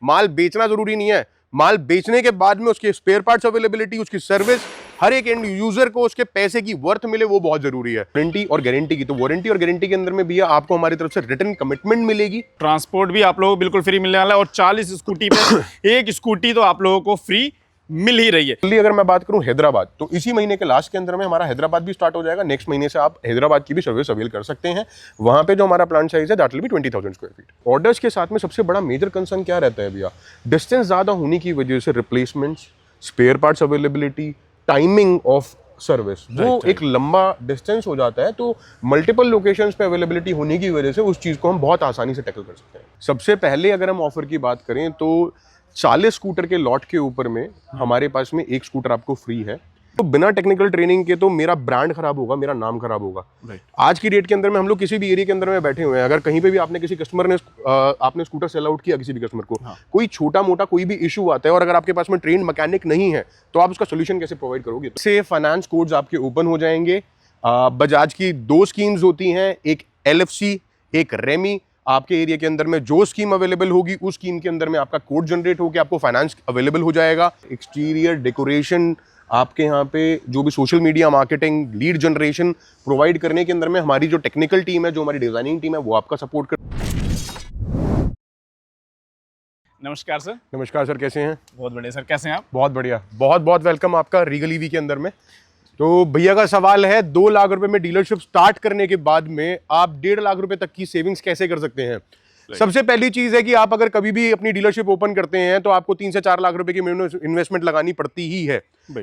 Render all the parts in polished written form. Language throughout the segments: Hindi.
माल बेचना जरूरी नहीं है, माल बेचने के बाद में उसके स्पेयर पार्ट्स अवेलेबिलिटी, उसकी सर्विस, हर एक एंड यूजर को उसके पैसे की वर्थ मिले, वो बहुत जरूरी है। वारंटी और गारंटी की, तो वारंटी और गारंटी के अंदर में भी आपको हमारी तरफ से रिटर्न कमिटमेंट मिलेगी। ट्रांसपोर्ट भी आप लोगों को बिल्कुल फ्री मिलने वाला है और 40 स्कूटी पे एक स्कूटी तो आप लोगों को फ्री मिल ही रही है। अगर मैं बात करूं हैदराबाद, तो इसी महीने के लास्ट के अंदर में हमारा हैदराबाद भी स्टार्ट हो जाएगा। नेक्स्ट महीने से आप हैदराबाद की भी सर्विस अवेल कर सकते हैं। वहां पे जो हमारा प्लांट साइज है that will be 20,000 square feet. Orders के साथ में सबसे बड़ा मेजर कंसर्न क्या रहता है भैया, डिस्टेंस ज्यादा होने की वजह से replacements, spare parts availability, timing of service, वो एक लंबा डिस्टेंस हो जाता है। तो मल्टीपल लोकेशंस पे अवेलेबिलिटी होने की वजह से उस चीज को हम बहुत आसानी से टैकल कर सकते हैं। सबसे पहले अगर हम ऑफर की बात करें तो 40 स्कूटर के लॉट के ऊपर में हमारे पास में एक स्कूटर आपको फ्री है। तो बिना टेक्निकल ट्रेनिंग के तो मेरा ब्रांड खराब होगा, मेरा नाम खराब होगा। आज की डेट के अंदर में हम लोग किसी भी एरिया के अंदर में बैठे हुए हैं, अगर कहीं पे भी आपने किसी कस्टमर ने आपने स्कूटर सेल आउट किया किसी भी कस्टमर को, कोई छोटा मोटा कोई भी इशू आता है और अगर आपके पास में ट्रेन मैकेनिक नहीं है तो आप उसका सोल्यूशन कैसे प्रोवाइड करोगे। से फाइनेंस कोड्स आपके ओपन हो जाएंगे। बजाज की 2 स्कीम्स होती हैं, एक LFC, एक रेमी। आपके एरिया के अंदर में जो स्कीम अवेलेबल होगी उस स्कीम के अंदर में आपका कोड जनरेट होकर आपको फाइनेंस अवेलेबल हो जाएगा। एक्सटीरियर डेकोरेशन, आपके यहाँ पे जो भी social media marketing, lead generation provide करने के अंदर में हमारी जो टेक्निकल टीम है, जो हमारी डिजाइनिंग टीम है, वो आपका सपोर्ट कर। नमस्कार सर। नमस्कार सर, कैसे हैं? बहुत बढ़िया सर, कैसे हैं आप? बहुत बढ़िया, बहुत बहुत वेलकम आपका रीगल ईवी के अंदर में। तो भैया का सवाल है, 2 लाख रुपए में डीलरशिप स्टार्ट करने के बाद में आप 1.5 लाख रुपए तक की सेविंग्स कैसे कर सकते हैं। सबसे पहली चीज है कि आप अगर कभी भी अपनी डीलरशिप ओपन करते हैं तो आपको 3 से 4 लाख रुपए की इन्वेस्टमेंट लगानी पड़ती ही है।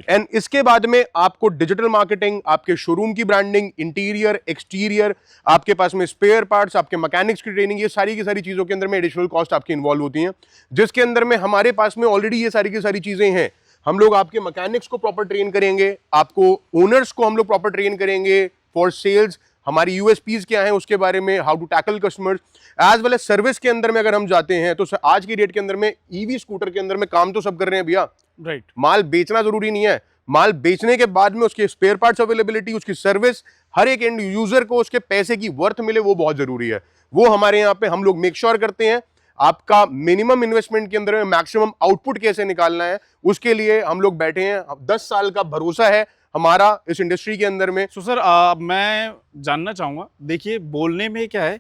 एंड इसके बाद में आपको डिजिटल मार्केटिंग, आपके शोरूम की ब्रांडिंग, इंटीरियर, एक्सटीरियर, आपके पास में स्पेयर पार्ट्स, आपके मैकेनिक्स की ट्रेनिंग, ये सारी की सारी चीजों के अंदर में एडिशनल कॉस्ट आपकी इन्वॉल्व होती हैं, जिसके अंदर में हमारे पास में ऑलरेडी ये सारी की सारी चीजें हैं। हम लोग आपके मैकेनिक्स को प्रॉपर ट्रेन करेंगे, आपको ओनर्स को हम लोग प्रॉपर ट्रेन करेंगे फॉर सेल्स, हमारी यूएसपीज क्या हैं उसके बारे में, how to tackle customers, as well as service के अंदर में अगर हम जाते हैं तो आज की डेट के अंदर में ईवी स्कूटर के अंदर में काम तो सब कर रहे हैं भैया। राइट। माल बेचना जरूरी नहीं है, माल बेचने के बाद में उसके स्पेयर पार्ट्स अवेलेबिलिटी, उसकी सर्विस, हर एक एंड यूजर को उसके पैसे की वर्थ मिले, वो बहुत जरूरी है। वो हमारे यहाँ पे हम लोग मेक श्योर करते हैं। आपका मिनिमम इन्वेस्टमेंट के अंदर में मैक्सिमम आउटपुट कैसे निकालना है, उसके लिए हम लोग बैठे हैं। 10 साल का भरोसा है हमारा इस इंडस्ट्री के अंदर में। सो सर मैं जानना चाहूंगा, देखिए बोलने में क्या है,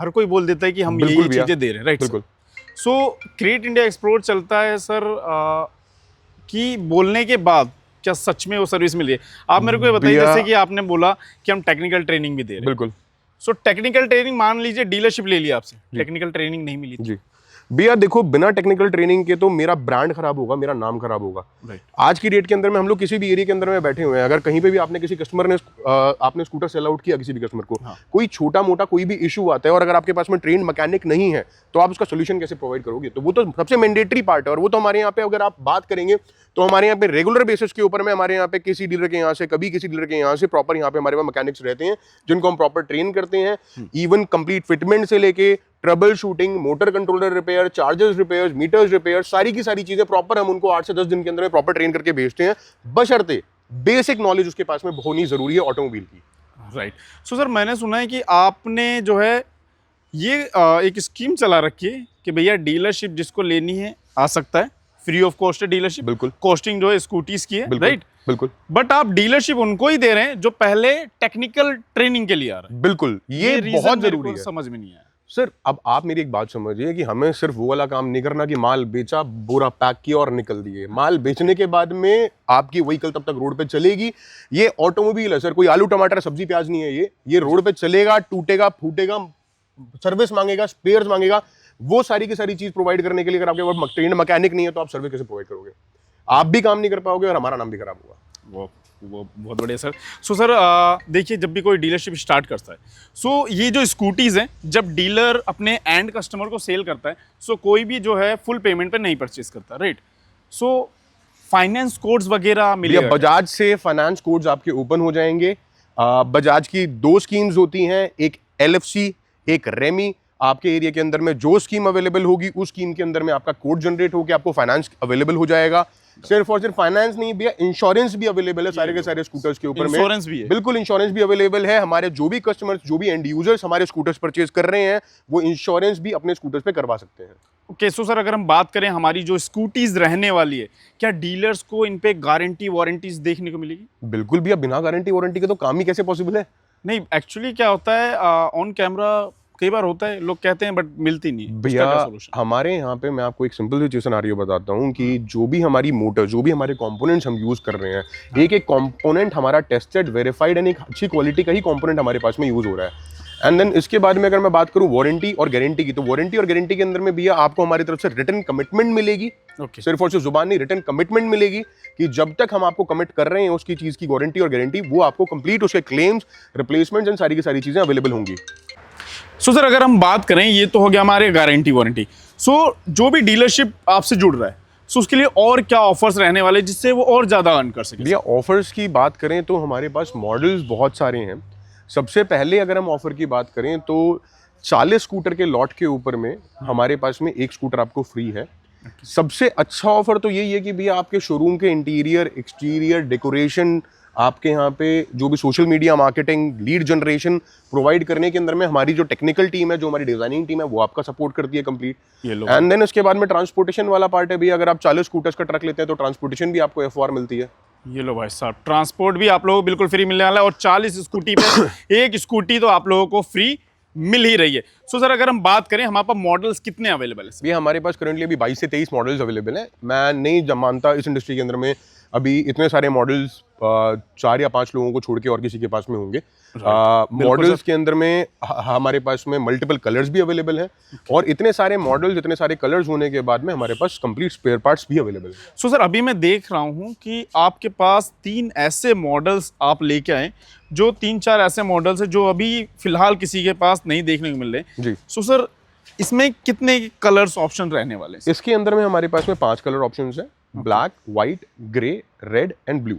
हर कोई बोल देता है कि हम यही चीजें दे रहे हैं, राइट? बिल्कुल। सो क्रिएट इंडिया एक्सप्लोर चलता है सर कि बोलने के बाद क्या सच में वो सर्विस मिल रही है? आप मेरे को ये बताइए, जैसे कि आपने बोला कि हम टेक्निकल ट्रेनिंग भी दे रहे हैं। बिल्कुल। सो टेक्निकल ट्रेनिंग, मान लीजिए डीलरशिप ले लिया आपसे, टेक्निकल ट्रेनिंग नहीं मिली जी भैया, देखो बिना टेक्निकल ट्रेनिंग के तो मेरा ब्रांड खराब होगा, मेरा नाम खराब होगा। आज की डेट के अंदर में हम लोग किसी भी एरिया के अंदर में बैठे हुए हैं, अगर कहीं पे भी आपने किसी कस्टमर ने आपने स्कूटर सेल आउट किया किसी भी कस्टमर को, कोई छोटा मोटा कोई भी इशू आता है और अगर आपके पास में ट्रेन मैकेनिक नहीं है तो आप उसका सोल्यूशन कैसे प्रोवाइड करोगे। तो वो तो सबसे मैंडेटरी पार्ट है और वो तो हमारे यहाँ पे अगर आप बात करेंगे तो हमारे यहाँ पे रेगुलर बेसिस के ऊपर में हमारे यहाँ पे किसी डीलर के यहाँ से, कभी किसी डीलर के यहाँ से प्रॉपर यहाँ पे हमारे पास मैकेनिक्स रहते हैं जिनको हम प्रॉपर ट्रेन करते हैं। इवन कंप्लीट फिटमेंट से लेके trouble shooting, motor controller repair, chargers repair, meters repair, सारी की सारी चीजें प्रॉपर हम उनको 8 से 10 दिन के अंदर में प्रॉपर ट्रेन करके भेजते हैं, बशर्ते बेसिक नॉलेज उसके पास में होनी जरूरी है ऑटोमोबाइल की। राइट। सो सर मैंने सुना है कि आपने जो है ये एक स्कीम चला रखी है कि भैया डीलरशिप जिसको लेनी है आ सकता है, फ्री ऑफ कॉस्ट है डीलरशिप। बिल्कुल। कॉस्टिंग जो है स्कूटीज की है, राइट? बिल्कुल। बट आप डीलरशिप उनको ही दे रहे हैं जो पहले टेक्निकल ट्रेनिंग के लिए आ रहे हैं। बिल्कुल, ये बहुत जरूरी है। समझ में नहीं आया सर। अब आप मेरी एक बात समझिए कि हमें सिर्फ वो वाला काम नहीं करना कि माल बेचा, बोरा पैक किया और निकल दिए। माल बेचने के बाद में आपकी व्हीकल तब तक रोड पे चलेगी। ये ऑटोमोबाइल है सर, कोई आलू टमाटर सब्जी प्याज नहीं है। ये रोड पे चलेगा, टूटेगा, फूटेगा, सर्विस मांगेगा, स्पेयर्स मांगेगा। वो सारी की सारी चीज प्रोवाइड करने के लिए अगर आपके पास ट्रेंड मैकेनिक नहीं है तो आप सर्विस कैसे प्रोवाइड करोगे? आप भी काम नहीं कर पाओगे और हमारा नाम भी खराब होगा। वो बहुत बढ़िया सर। सो सर देखिए, जब भी कोई डीलरशिप स्टार्ट करता है, सो ये जो स्कूटीज हैं, जब डीलर अपने एंड कस्टमर को सेल करता है, सो कोई भी जो है फुल पेमेंट पे नहीं परचेज करता, राइट? सो फाइनेंस कोड्स वगैरह मिलेगा? बजाज से फाइनेंस कोड्स आपके ओपन हो जाएंगे। बजाज की 2 स्कीम्स होती हैं, एक LFC, एक रेमी। आपके एरिया के अंदर में जो स्कीम अवेलेबल होगी उस स्कीम के अंदर में आपका कोड जनरेट होकर आपको फाइनेंस अवेलेबल हो जाएगा। सिर्फ और सिर्फ फाइनेंस नहीं भैया, इंश्योरेंस भी अवेलेबल है सारे के सारे स्कूटर्स के ऊपर में। इंश्योरेंस भी है? बिल्कुल, इंश्योरेंस भी अवेलेबल है। हमारे जो भी कस्टमर्स, जो भी एंड यूजर्स हमारे स्कूटर्स परचेज कर रहे हैं, वो इंश्योरेंस भी अपने स्कूटर्स पे करवा सकते हैं। ओके सो सर अगर हम बात करें हमारी जो स्कूटीज रहने वाली है, क्या डीलर्स को इन पे गारंटी वारंटीज देखने को मिलेगी? बिल्कुल भैया, बिना गारंटी वारंटी के तो काम ही कैसे पॉसिबल है। नहीं एक्चुअली क्या होता है, ऑन कैमरा कई बार होता है, लोग कहते हैं बट मिलती नहीं है। उसका भैया क्या solution? हमारे यहाँ पे मैं आपको एक सिंपल सी सिनेरियो बताता हूँ कि जो भी हमारी मोटर, जो भी हमारे कंपोनेंट्स हम यूज कर रहे हैं, एक एक कंपोनेंट हमारा टेस्टेड, वेरीफाइड एंड एक अच्छी क्वालिटी का ही कंपोनेंट हमारे पास में यूज हो रहा है। एंड देन इसके बाद में अगर मैं बात करूँ वारंटी और गारंटी की, तो वारंटी और गारंटी के अंदर में भैया आपको हमारी तरफ से रिटर्न कमिटमेंट मिलेगी। Okay. सिर्फ और सिर्फ जुबान नहीं, रिटर्न कमिटमेंट मिलेगी कि जब तक हम आपको कमिट कर रहे हैं उसकी चीज की वारंटी और गारंटी, वो आपको कंप्लीट उसके क्लेम्स, रिप्लेसमेंट्स एंड सारी की सारी चीजें अवेलेबल होंगी। सो सर अगर हम बात करें, ये तो हो गया हमारे गारंटी वारंटी। सो जो भी डीलरशिप आपसे जुड़ रहा है, सो उसके लिए और क्या ऑफर्स रहने वाले जिससे वो और ज़्यादा अर्न कर सके? भैया ऑफर्स की बात करें तो हमारे पास मॉडल्स बहुत सारे हैं। सबसे पहले अगर हम ऑफर की बात करें तो 40 स्कूटर के लॉट के ऊपर में हमारे पास में एक स्कूटर आपको फ्री है। सबसे अच्छा ऑफर तो यही है कि भैया आपके शोरूम के इंटीरियर, एक्सटीरियर, डेकोरेशन, आपके यहाँ पे जो भी social media marketing, lead generation provide करने के अंदर में हमारी जो टेक्निकल टीम है, जो हमारी डिजाइनिंग टीम है, वो आपका सपोर्ट करती है कंप्लीट। ये लो एंड देन इसके बाद में ट्रांसपोर्टेशन वाला पार्ट है भैया, अगर आप 40 स्कूटर्स का ट्रक लेते हैं तो ट्रांसपोर्टेशन भी आपको FR मिलती है। ये लो भाई साहब, ट्रांसपोर्ट भी आप लोगों को बिल्कुल फ्री मिलने वाला है और 40 स्कूटी पे एक स्कूटी तो आप लोगों को फ्री मिल ही रही है। सो सर अगर हम बात करें, हमारे पास मॉडल्स कितने अवेलेबल है? ये हमारे पास करंटली अभी 22 से 23 मॉडल्स अवेलेबल हैं। मैं नहीं मानता इस इंडस्ट्री के अंदर में अभी इतने सारे मॉडल्स 4 या 5 लोगों को छोड़ के और किसी के पास में होंगे। मॉडल्स के अंदर में हमारे पास में मल्टीपल कलर्स भी अवेलेबल हैं और इतने सारे मॉडल्स, इतने सारे कलर्स होने के बाद में हमारे पास कंप्लीट स्पेयर पार्ट्स भी अवेलेबल हैं। सो सर अभी मैं देख रहा हूँ कि आपके पास 3 ऐसे मॉडल्स आप लेके आए, जो 3-4 ऐसे मॉडल्स हैं जो अभी फिलहाल किसी के पास नहीं देखने को मिल रहे। जी। सो सर इसमें कितने कलर्स ऑप्शन रहने वाले हैं? इसके अंदर में हमारे पास में 5 कलर ऑप्शंस हैं, black, white, grey, red and blue.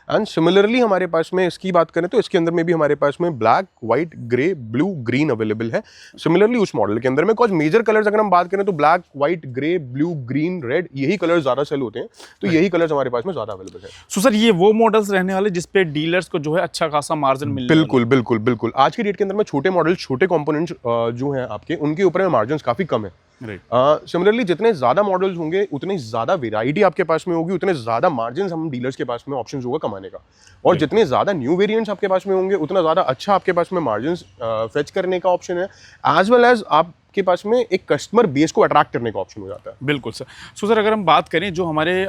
And similarly हमारे पास में इसकी बात करें तो इसके अंदर में भी हमारे पास में black, white, grey, blue, green available है सिमिलरली उस मॉडल के अंदर में। कुछ मेजर कलर्स अगर हम बात करें तो black, white, grey, blue, green, red, यही कलर ज्यादा सेल होते हैं, तो यही कलर्स हमारे पास में ज्यादा अवेलेबल है। सो सर ये वो मॉडल्स रहने वाले जिसपे डीलर्स को जो है अच्छा खासा मार्जिन मिलने वाला है? बिल्कुल बिल्कुल बिल्कुल। आज की डेट के अंदर में छोटे मॉडल्स, छोटे कंपोनेंट्स जो हैं आपके, उनके ऊपर में मार्जिन काफी कम है। सिमिलरली जितने ज्यादा मॉडल्स होंगे उतनी ज्यादा वेराइटी आपके पास में होगी, उतने ज्यादा मार्जिन हम डीलर्स के पास में ऑप्शंस होगा कमाने का, और जितने ज्यादा न्यू वेरिएंट्स आपके पास में होंगे उतना ज्यादा अच्छा आपके पास में मार्जिन फेच करने का ऑप्शन है, एज वेल एज आपके पास में एक कस्टमर बेस को अट्रैक्ट करने का ऑप्शन हो जाता है। बिल्कुल सर। सो सर अगर हम बात करें जो हमारे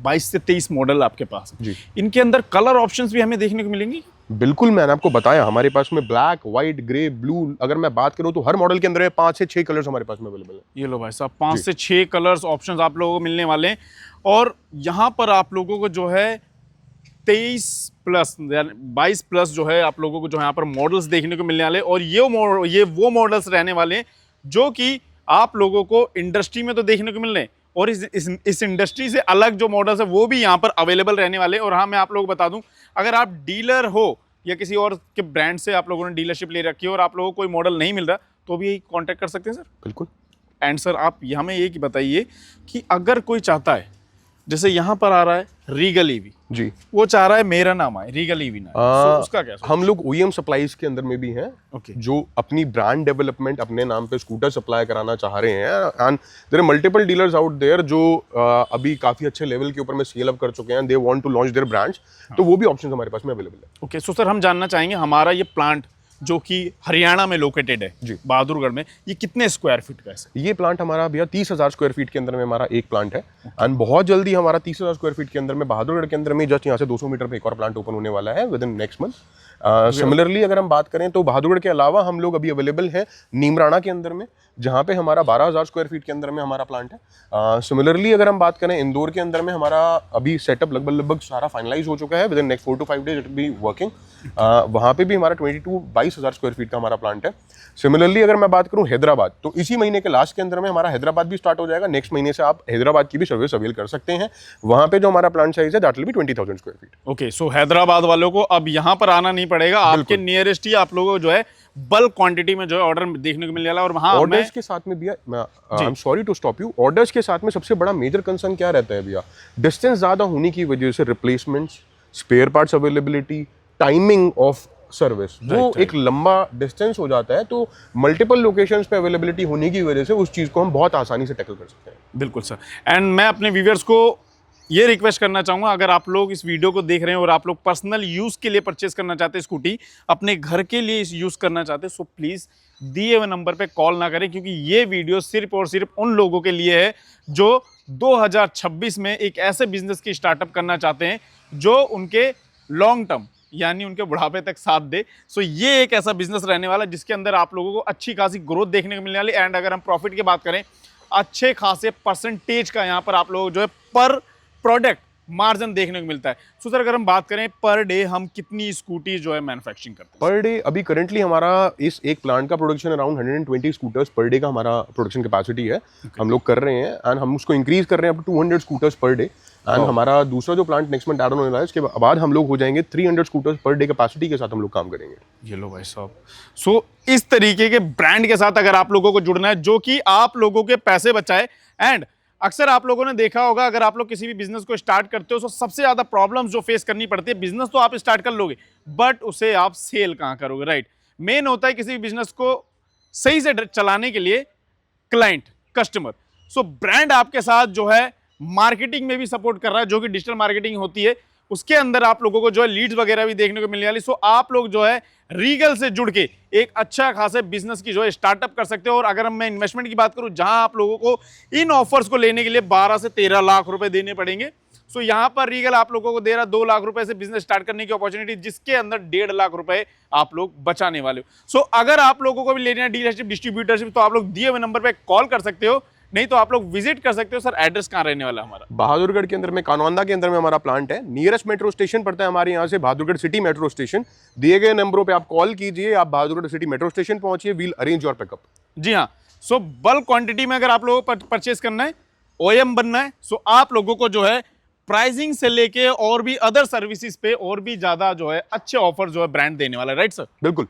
22 से 23 मॉडल आपके पास जी, इनके अंदर कलर ऑप्शंस भी हमें देखने को मिलेंगी? बिल्कुल, मैंने आपको बताया हमारे पास में ब्लैक, व्हाइट, ग्रे, ब्लू, अगर मैं बात करूं तो हर मॉडल के अंदर 5 से 6 कलर्स हमारे पास में अवेलेबल है। ये लो भाई साहब, 5 से 6 कलर्स ऑप्शंस आप लोगों को मिलने वाले हैं, और यहाँ पर आप लोगों को जो है 23 प्लस 22 प्लस जो है आप लोगों को जो यहाँ पर मॉडल्स देखने को मिलने वाले, और ये वो मॉडल्स रहने वाले हैं जो कि आप लोगों को इंडस्ट्री में तो देखने को मिल रहे हैं, और इस इंडस्ट्री से अलग जो मॉडल्स है वो भी यहाँ पर अवेलेबल रहने वाले हैं। और हाँ, मैं आप लोगों को बता दूं, अगर आप डीलर हो या किसी और के ब्रांड से आप लोगों ने डीलरशिप ले रखी है और आप लोगों को कोई मॉडल नहीं मिल रहा, तो भी कांटेक्ट कर सकते हैं सर। बिल्कुल। एंड सर आप हमें ये बताइए कि अगर कोई चाहता है, जैसे यहाँ पर आ रहा है रीगल ईवी जी, वो चाह रहा है मेरा नाम आए रीगल ईवी ना, तो उसका क्या? हम लोग OEM सप्लाईज के अंदर में भी हैं, ओके, जो अपनी ब्रांड डेवलपमेंट अपने नाम पे स्कूटर सप्लाई कराना चाह रहे हैं, and there are multiple dealers out there जो अभी काफी अच्छे लेवल के ऊपर में स्केल अप कर चुके हैं, they want to launch their brands, तो वो भी ऑप्शंस हमारे पास में अवेलेबल है। ओके। सो सर हम जानना चाहेंगे, हमारा ये प्लांट जो कि हरियाणा में लोकेटेड है जी, बहादुरगढ़ में, ये कितने स्क्वायर फीट का है? ये प्लांट हमारा भैया 30,000 स्क्वायर फीट के अंदर में हमारा एक प्लांट है, एंड बहुत जल्दी हमारा 30,000 स्क्वायर फीट के अंदर में बहादुरगढ़ के अंदर में जस्ट यहाँ से 200 मीटर पे एक और प्लांट ओपन होने वाला है with in next month. Similarly अगर हम बात करें तो बहादुरगढ़ के अलावा हम लोग अभी अवेलेबल है नीमराणा के अंदर में, जहाँ पे हमारा 12,000 स्क्वायर फीट के अंदर में हमारा प्लांट है। सिमिलरली अगर हम बात करें इंदौर के अंदर में, हमारा अभी सेटअप लगभग सारा फाइनलाइज हो चुका है, with in next 4 to 5 days it be working. वहाँ पे भी हमारा 22,000 स्क्वायर फीट का हमारा प्लांट है। सिमिलरली अगर मैं बात करूँ हैदराबाद, तो इसी महीने के लास्ट के अंदर में हमारा हैदराबाद भी स्टार्ट हो जाएगा। नेक्स्ट महीने से आप हैदराबाद की भी सर्विस अवेल कर सकते हैं। वहाँ पे जो हमारा प्लांट साइज है that will be 20,000 square feet. Okay, so Hyderabad वालों को अब यहाँ पर आना नहीं पड़ेगा, आपके नियरेस्ट ही आप लोगों को जो है बल्क क्वांटिटी में जो है ऑर्डर देखने को मिल जाएगा। और वहाँ ऑर्डर्स के साथ में भैया, I am sorry to stop you, orders के साथ में सबसे बड़ा मेजर कंसर्न क्या रहता है भैया? डिस्टेंस ज्यादा होने की वजह से replacements, spare parts availability, timing of service, वो एक लंबा डिस्टेंस हो जाता है, तो मल्टीपल लोकेशंस पे अवेलेबिलिटी होने की वजह से उस चीज़ को हम बहुत आसानी से टैकल कर सकते हैं। बिल्कुल सर। एंड मैं अपने व्यूअर्स को ये रिक्वेस्ट करना चाहूँगा, अगर आप लोग इस वीडियो को देख रहे हैं और आप लोग पर्सनल यूज़ के लिए परचेस करना चाहते हैं स्कूटी, अपने घर के लिए इस यूज़ करना चाहते हैं, सो प्लीज़ दिए हुए नंबर पे कॉल ना करें, क्योंकि ये वीडियो सिर्फ और सिर्फ उन लोगों के लिए है जो 2026 में एक ऐसे बिजनेस की स्टार्टअप करना चाहते हैं जो उनके लॉन्ग टर्म यानी उनके बुढ़ापे तक साथ दे। सो ये एक ऐसा बिजनेस रहने वाला है जिसके अंदर आप लोगों को अच्छी खासी ग्रोथ देखने को मिलने वाली। एंड अगर हम प्रॉफिट की बात करें, अच्छे खासे परसेंटेज का यहाँ पर आप लोग जो है पर प्रोडक्ट मार्जिन देखने को मिलता है। सो सर, अगर हम बात करें पर डे हम कितनी स्कूटी जो है मैन्युफैक्चरिंग करते हैं? पर डे अभी करंटली हमारा इस एक प्लांट का production around 120 scooters per day का हमारा प्रोडक्शन कैपेसिटी है। हम लोग कर रहे हैं एंड हम उसको इंक्रीज कर रहे हैं up to 200 scooters per day. And हमारा दूसरा जो plant next month add on होने वाला है, इसके बाद हम लोग हो जाएंगे 300 स्कूटर्स पर डे कैपेसिटी के साथ हम लोग काम करेंगे। ये लो भाई साहब। सो इस तरीके के ब्रांड के साथ अगर आप लोगों को जुड़ना है जो कि आप लोगों के पैसे बचाए। एंड अक्सर आप लोगों ने देखा होगा, अगर आप लोग किसी भी बिजनेस को स्टार्ट करते हो तो सबसे ज्यादा प्रॉब्लम्स जो फेस करनी पड़ती है, बिजनेस तो आप स्टार्ट कर लोगे बट उसे आप सेल कहां करोगे, राइट? मेन होता है किसी भी बिजनेस को सही से चलाने के लिए क्लाइंट, कस्टमर। सो ब्रांड आपके साथ जो है मार्केटिंग में भी सपोर्ट कर रहा है, जो कि डिजिटल मार्केटिंग होती है, उसके अंदर आप लोगों को जो है लीड्स वगैरह भी देखने को मिलने वाली। सो आप लोग जो है रीगल से जुड़ के एक अच्छा खासे बिजनेस की जो है स्टार्टअप कर सकते हो। और अगर मैं इन्वेस्टमेंट की बात करूं, जहां आप लोगों को इन ऑफर्स को लेने के लिए 12 से 13 लाख रुपए देने पड़ेंगे, सो यहां पर रीगल आप लोगों को दे रहा 2 लाख रुपए से बिजनेस स्टार्ट करने की अपॉर्चुनिटी, जिसके अंदर 1.5 लाख रुपए आप लोग बचाने वाले हो। सो अगर आप लोगों को भी लेना है डीलरशिप, डिस्ट्रीब्यूटरशिप, तो आप लोग दिए हुए नंबर पर कॉल कर सकते हो, नहीं तो आप लोग विजिट कर सकते हो। सर, एड्रेस कहाँ रहने वाला हमारा? बहादुरगढ़ के अंदर में, कानौंदा के अंदर में हमारा प्लांट है। नियरेस्ट मेट्रो स्टेशन पड़ता है हमारे यहाँ से बहादुरगढ़ सिटी मेट्रो स्टेशन। दिए गए नंबरों पे आप कॉल कीजिए, आप बहादुरगढ़ सिटी मेट्रो स्टेशन पहुंचिए, वील अरेंज योर पिकअप। जी हाँ। सो बल्क क्वांटिटी में अगर आप लोगों को परचेस करना है, ओएम बनना है, सो आप लोगों को जो है प्राइसिंग से लेके और भी अदर सर्विसेज पे और भी ज्यादा जो है अच्छे ऑफर जो है ब्रांड देने वाला है, राइट सर? बिल्कुल।